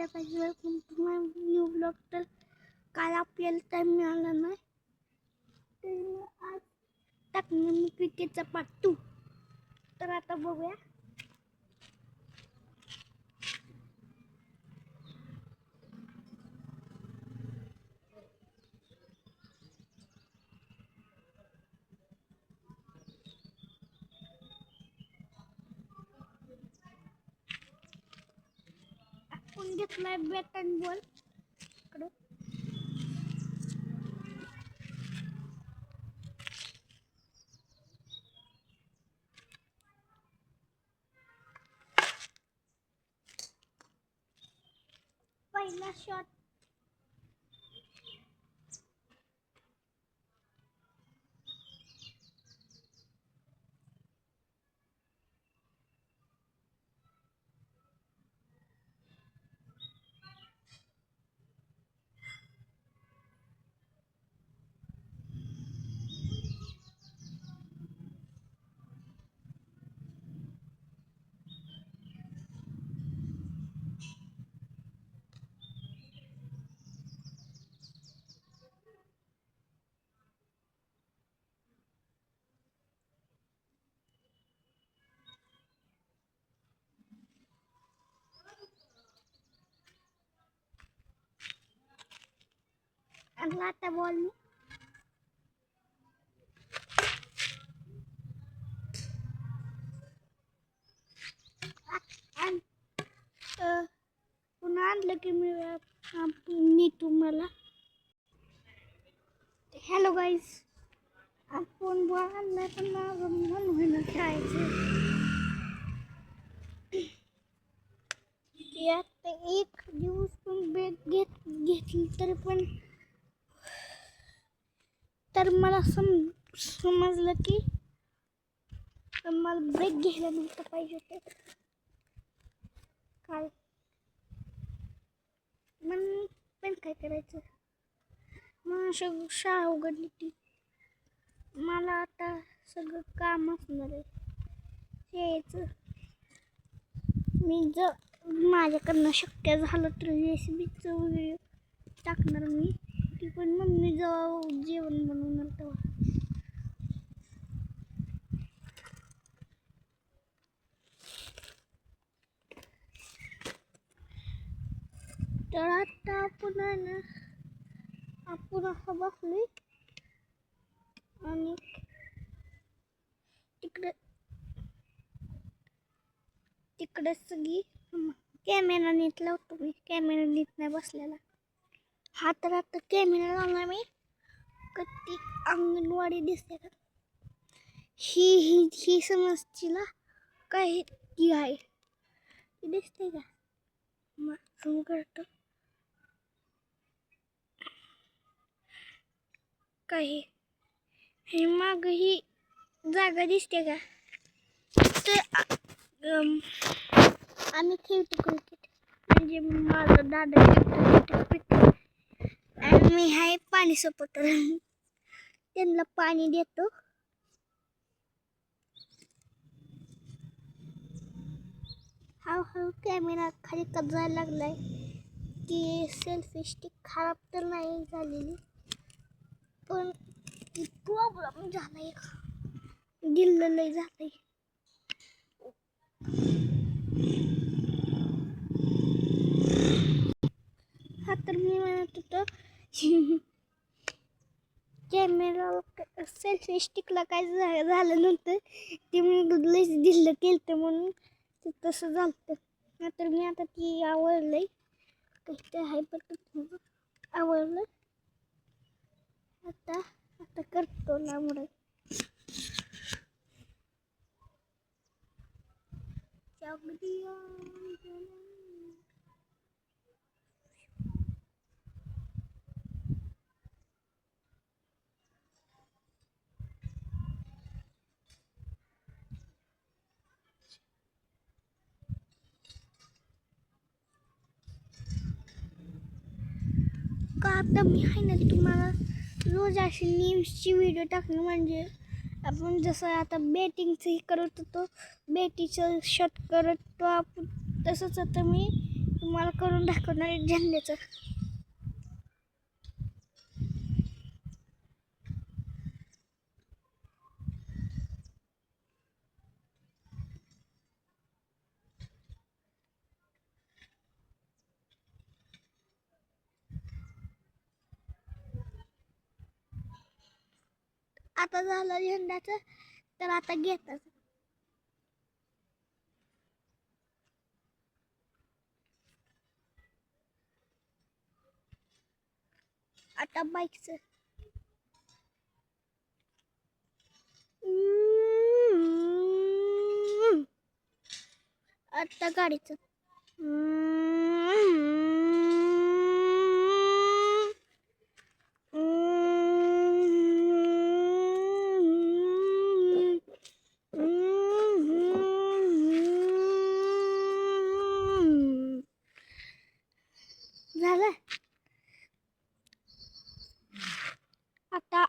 High guys, welcome to my new blog. तर काल आपल्याला टाइम मिळाला नाही, तर मी आज टाकणार मी क्रिकेटचा पार्ट 2. तर आता बघूया. आपण घेतलाय बॅट अँड बॉल. इकडं पहिला शॉट. आणला आता बॉल मी. पुन्हा आणलं की मी तुम्हाला. हॅलो गाईज, आपण बॉल आणलाय पण मन होईना खेळायचं. यात एक दिवस पण ब्रेक घेतली तर मला समजलं की मला ब्रेक घ्यायला नव्हतं पाहिजे होते. काय पण काय करायचं, मग शाळा उघडली ती. मला आता सगळं काम असणार आहे शाळेचं. मी जर माझ्याकडनं शक्य झालं तर रेसिपीचं व्हिडिओ टाकणार मी. ती पण मम्मी जेव्हा जेवण बनवणार तेव्हा. तर आता आपण असं बसलोय आणि तिकडे सगळी कॅमेरा नीट लावतो मी. कॅमेरा नीट नाही बसलेला. हा तर आता कॅमेरा लावला मी. कधी अंगणवाडी दिसते का? ही समजची ना काय ती आहे, ती दिसते का? मग सुरू करतो. काही हे माग ही जागा दिसते का? तर आम्ही खेळतो क्रिकेट. म्हणजे माझा दादा खेळतो क्रिकेट आणि मी आहे पाणी सपोर्टर. त्यांना पाणी देतो. हळूहळू कॅमेरा खाली जायला लागलाय. ती सेल्फी स्टिक खराब तर नाही झालेली, पण प्रॉब्लेम झालाय, दिल्ल लय झालंय. हा तर मी म्हणत होतो कॅमेरा सेल्फी स्टिकला काय झालं नव्हतं, ते मी लयच दिल्ल केलं म्हणून ते तसं झालं. तर मी आता ती आवडलंय काही आहे पण आवडलं. आता करतो ना मुळे का. आता मी आहे ना तुम्हाला रोज अशी न्यूजची व्हिडिओ टाकणं. म्हणजे आपण जसं आता बॅटिंगचंही करत होतो, बॅटिंगचं शॉट करत होतो आपण, तसंच आता मी तुम्हाला करून दाखवणार आहे झेंड्याचं. आता झालं झेंड्याचं, तर आता घेतात. आता बाईकचं. आता गाडीचं. झालं. आता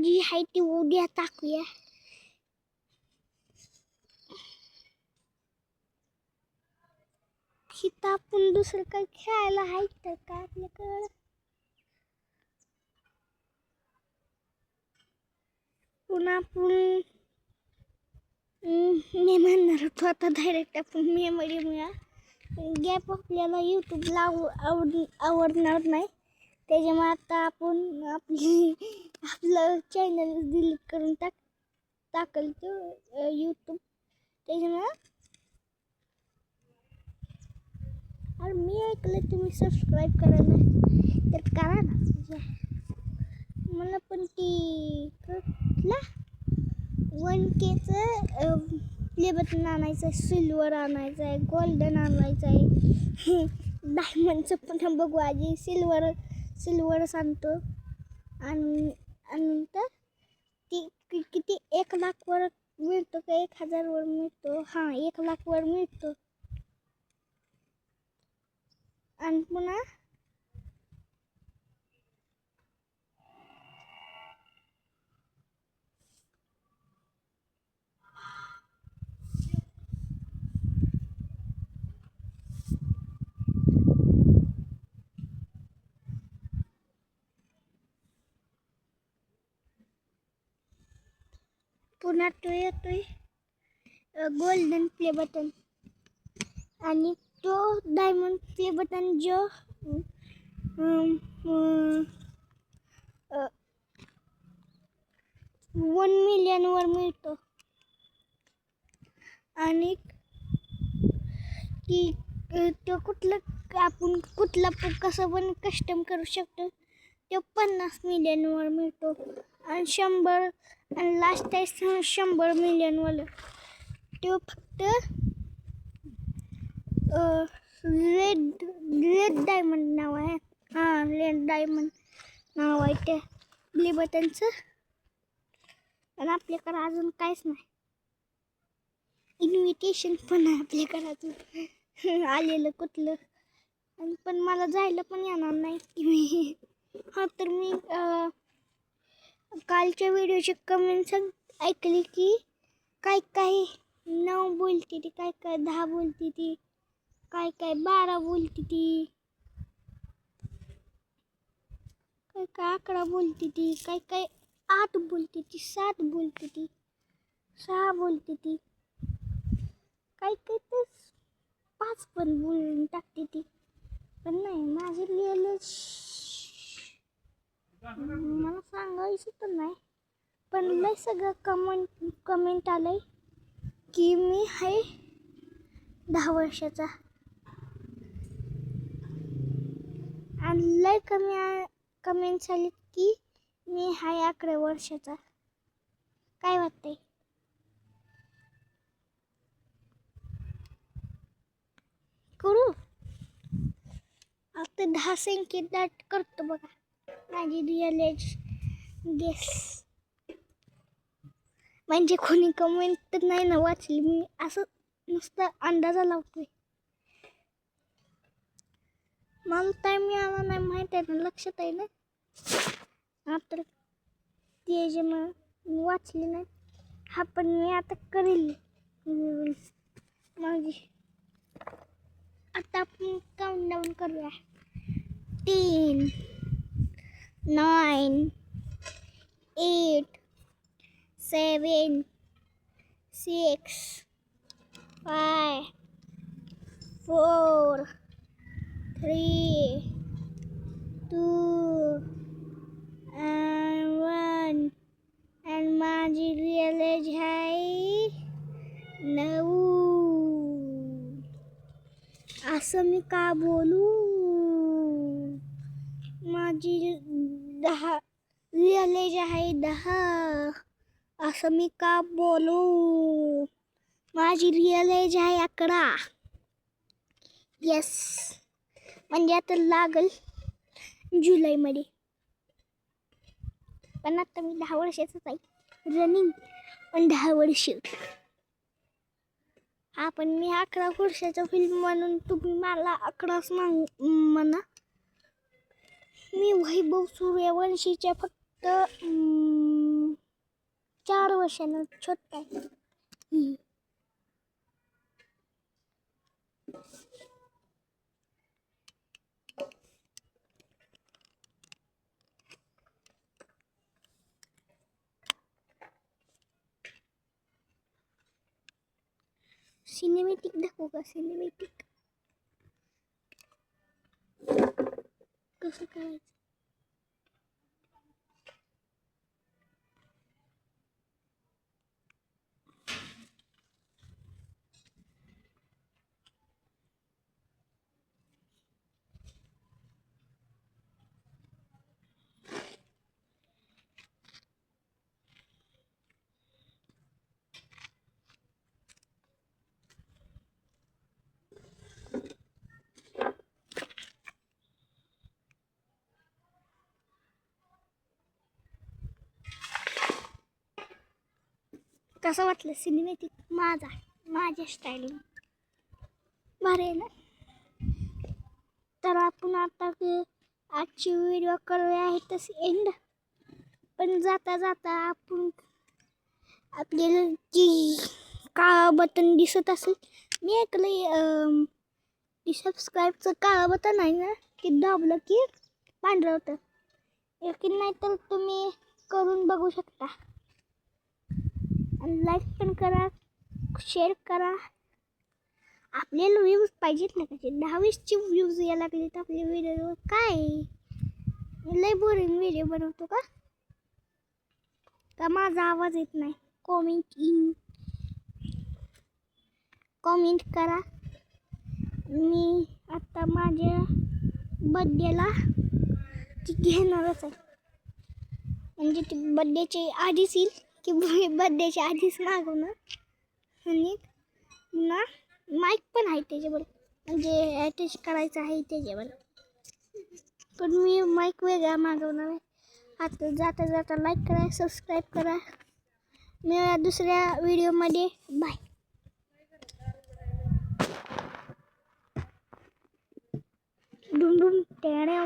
जी आहे ती उद्या टाकूया. हिथं आपण दुसरं काही खेळायला आहे तर का आपल्याकडं. पुन्हा आपण मी म्हणणार होतो आता डायरेक्ट आपण मेमरी मिळा गॅप आपल्याला यूट्यूबला आवडणार नाही. त्याच्यामुळे आता आपण आपलं चॅनल डिलीट करून टाकल तो यूट्यूब. त्याच्यामुळं अरे मी ऐकलं तुम्ही सबस्क्राईब करा ना, तर करा ना. मला पण ती कुठला 1Kचं प्ले बटन आणायचं आहे, सिल्वर आणायचं आहे, गोल्डन आणायचं आहे. डायमंडचं पण बघू आधी. सिल्वर सांगतो. आणि नंतर ती किती 1,00,000 वर मिळतो का 1,000 वर मिळतो. हां 1,00,000 वर मिळतो. आणि पुन्हा तो येतोय गोल्डन प्ले बटन. आणि तो डायमंड प्ले बटन जो 1 मिलियन वर मिळतो. आणि की तो आपण कुठला कसं पण कस्टम करू शकतो. तो 50 मिलियन वर मिळतो. आणि 100 आणि लास्ट आहे 100 मिलियन वाला. तो फक्त रेड डायमंड नाव आहे. हां रेड डायमंड नाव आहे त्या प्ले बटनचं. आणि आपल्याकडं अजून काहीच नाही. इन्व्हिटेशन पण आहे आपल्याकडं अजून आलेलं कुठलं. आणि पण मला जायला पण येणार नाही की मी. हां तर मी कालच्या व्हिडिओची कमेंट्स ऐकली की काय 9 बोलती ती, काय 10 बोलती ती, काय 12 बोलती ती, काय 11 बोलती ती, काय 8 बोलती ती, 7 बोलती ती, 6 बोलती ती, काय तर 5 पण बोलून टाकते ती. पण नाही माझे लिहिलं मला सांगायचं तर नाही. पण लय सगळं कमेंट आलंय की मी आहे 10 वर्षाचा. आणि लय कमेंट्स आले की मी आहे 11 वर्षाचा. काय वाटतंय? करू आता 10 संख्येत दाट करतो बघा माझी रिअल एज गेस. म्हणजे कोणी कमेंट तर नाही ना वाचली, मी असं नुसतं अंदाजा लावतोय. मला टाईम मिळाला नाही माहीत आहे ना, लक्षात आहे ना. आता ते जे मग मी वाचली नाही. हा पण मी आता करेल माझी आता आपण काउंटडाऊन करूया. 3, 9, 8, 7, 6, 5, 4, 3, 2 and 1. आणि माझी रिअल एज आहे 9. असं मी का बोलू? माझी 10 रिअल एज आहे 10. असं मी का बोलू? माझी रिअल एज आहे 11. येस, म्हणजे आता लागल जुलैमध्ये. पण आता मी 10 वर्षाचाच आहे. रनिंग पण 10 वर्ष. हा, पण मी 11 वर्षाचा फिल्म म्हणून तुम्ही मला 11च म्हणा. मी वैभव सूर्यवंशीच्या फक्त 4 वर्षानं छोटा आहे. सिनेमॅटिक दाखवू का? सिनेमॅटिक कसं करायचं? कसं वाटलं सिनेमॅटिक? माझ्या स्टाईल भारी आहे ना. तर आपण आता आजची व्हिडिओ करूया आहे तशी एंड. पण जाता जाता आपण आपल्याला जी काळा बटन दिसत असेल, मी ऐकलं की सबस्क्राईबचं काळं बटन आहे ना, ते दाबलं की पांढरं होतं. की नाही तर तुम्ही करून बघू शकता. आणि लाईक पण करा, शेअर करा. आपल्याला व्ह्यूज पाहिजेत ना. कसे 10-20 व्ह्यूज यायला लागले तर आपल्या व्हिडिओवर काय लय बोरिंग व्हिडिओ बनवतो का माझा आवाज येत नाही? कॉमेंट करा. मी आता माझ्या बड्डेला ती घेणारच आहे. म्हणजे ती बड्डेच्या आधीच येईल की बड्डेच्या आधीच मागवणार. आणि पुन्हा माईक पण आहे त्याच्यावर, म्हणजे अटॅच करायचं आहे त्याच्यावर. पण मी माईक वेगळा मागवणार आहे. आता जाता जाता लाईक करा, सबस्क्राईब करा. मिळूया दुसऱ्या व्हिडिओमध्ये. बाय. टेण्या